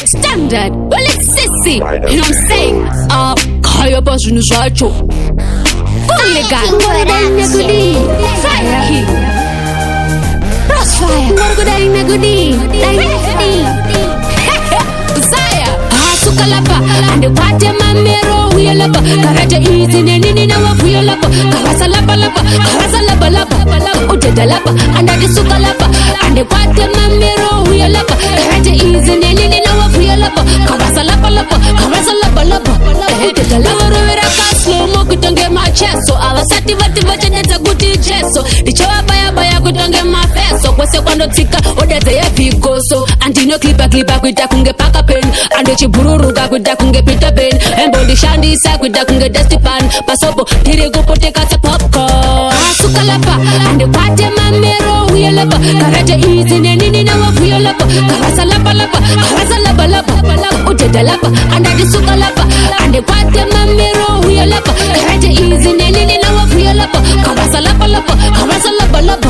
Standard, well it's sissy. You know what I'm saying? Kaya bazunu zacho. Kolega, ngorgodanya gudi. Fire king. Crossfire, ngorgodanya gudi. Zaya, hasuka lapa. Ande kwate mamero huya lapa. Karaja easy nini na wafu ya lapa. Karasa lapa lapa, karasa lapa lapa. Uteda lapa, anda suka lapa. Ande kwate mamero huya lapa. Karaja easy nini na wafu ya lapa. Karasa lapa lapa, karasa lapa lapa. Uteda lapa rovera kaslo mo kutonge macheso. Alasati vati vacheneta kuti cheso. Dichowa baya baya kutonge mafeso. Kwese kwando tika odeze ya vigoso. Andino klipa kuita kunge paka pen. Ande chibururuga kuita kunge pita pen. Embondi shandi sa kuita kunge dusty pan. Pasopo tiri gupote kasa popcorn. Asuka lapa, ande kwate mamero huya lapa. Karaja easy nini na wafu ya lapa. Karasa lapa lapa, karasa lapa lapa. Uteda lapa, ande suka lapa. Ande kwate mamero huya lapa. Karaja easy nini na wafu ya lapa. Karasa lapa lapa, karasa lapa lapa.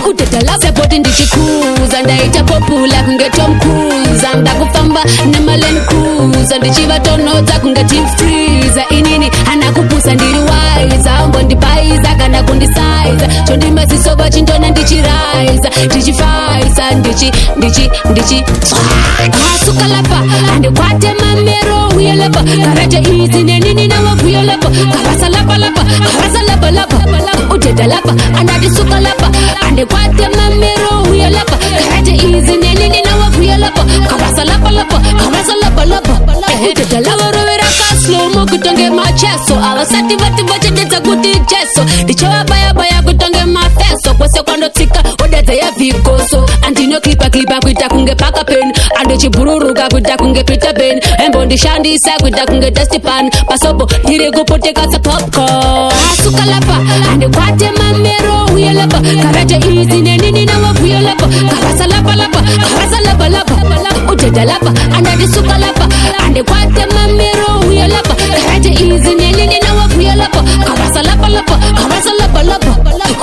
Uteda lapa. Supporting the chicooz and I ita popular kunge Tom Cruise. Anda kufamba na Malen Cruise. Andi chiva tono za kunge Team Freezer. Inini anakupusa ndiri wise. Ambo ndipaiza kana kundisize. Chondi masisoba chintona ndichiraiza. Ndichifaisa ndichi hasuka lapa. Ande kwate mamero huya lapa. Karaja easy nini na wafu ya lapa. Karasa lapa lapa, karasa lapa lapa. Uteda lapa, anda suka lapa. Ande kwate mamero huya lapa. Karaja easy nini na wafu ya lapa. Karasa lapa lapa, karasa lapa lapa. Uteda lapa rovera kaslo mo kutonge macheso. Alasati vati vacheneta kuti cheso. Dichowa baya baya kutonge mafeso. Kwese kwando tika odeze ya vigoso. Andino klipa kuita kunge paka pen. Ande chibururuga kuita kunge pita pen. Embondi shandi sa kuita kunge dusty pan. Pasopo tiri gupote kasa popcorn. Asuka lapa, ande kwate mamero huya lapa. Karaja easy nini na wafu ya lapa. Karasa lapa lapa, karasa lapa lapa. Uteda lapa, ande suka lapa. Ande kwate mamero huya lapa. Karaja easy nini na wafu ya lapa. Karasa lapa lapa, karasa lapa lapa.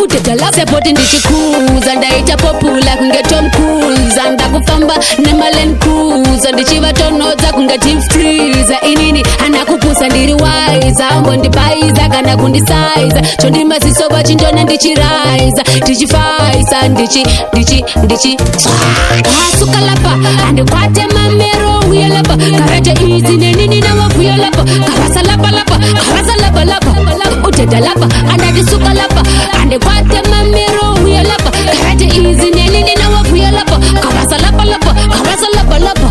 Uteda lapa. Supporting the chicooz and I ita popular kunge Tom Cruise. Anda kufamba na Malen Cruise. Andi chiva tono za kunge Team Freezer. Inini anakupusa ndiri wise. Ambo ndipaiza kana kundisize. Chondi masisoba chintona ndichiraiza. Ndichifaisa ndichi hasuka lapa. Ande kwate mamero huya lapa. Karaja easy nini na wafu ya lapa. Karasa lapa lapa, karasa lapa lapa. Uteda lapa, anda suka lapa. Ande kwate mamero huya lapa. Karaja easy nini na wafu ya lapa. Karasa lapa lapa, karasa lapa lapa.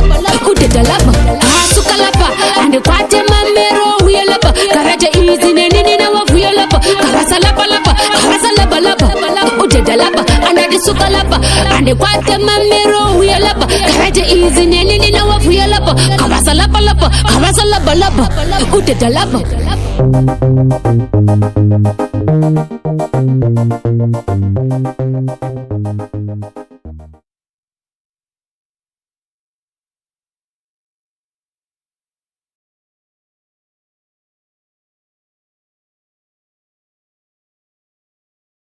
Uteda lapa, hasuka lapa. Ande kwate mamero huya lapa. Karaja easy nini na wafu ya lapa. Karasa lapa lapa, karasa lapa lapa. Uteda lapa, anda suka lapa. Ande kwate mamero huya lapa. Karaja easy nini na wafu ya lapa. Karasa lapa lapa, karasa lapa lapa. Uteda lapa.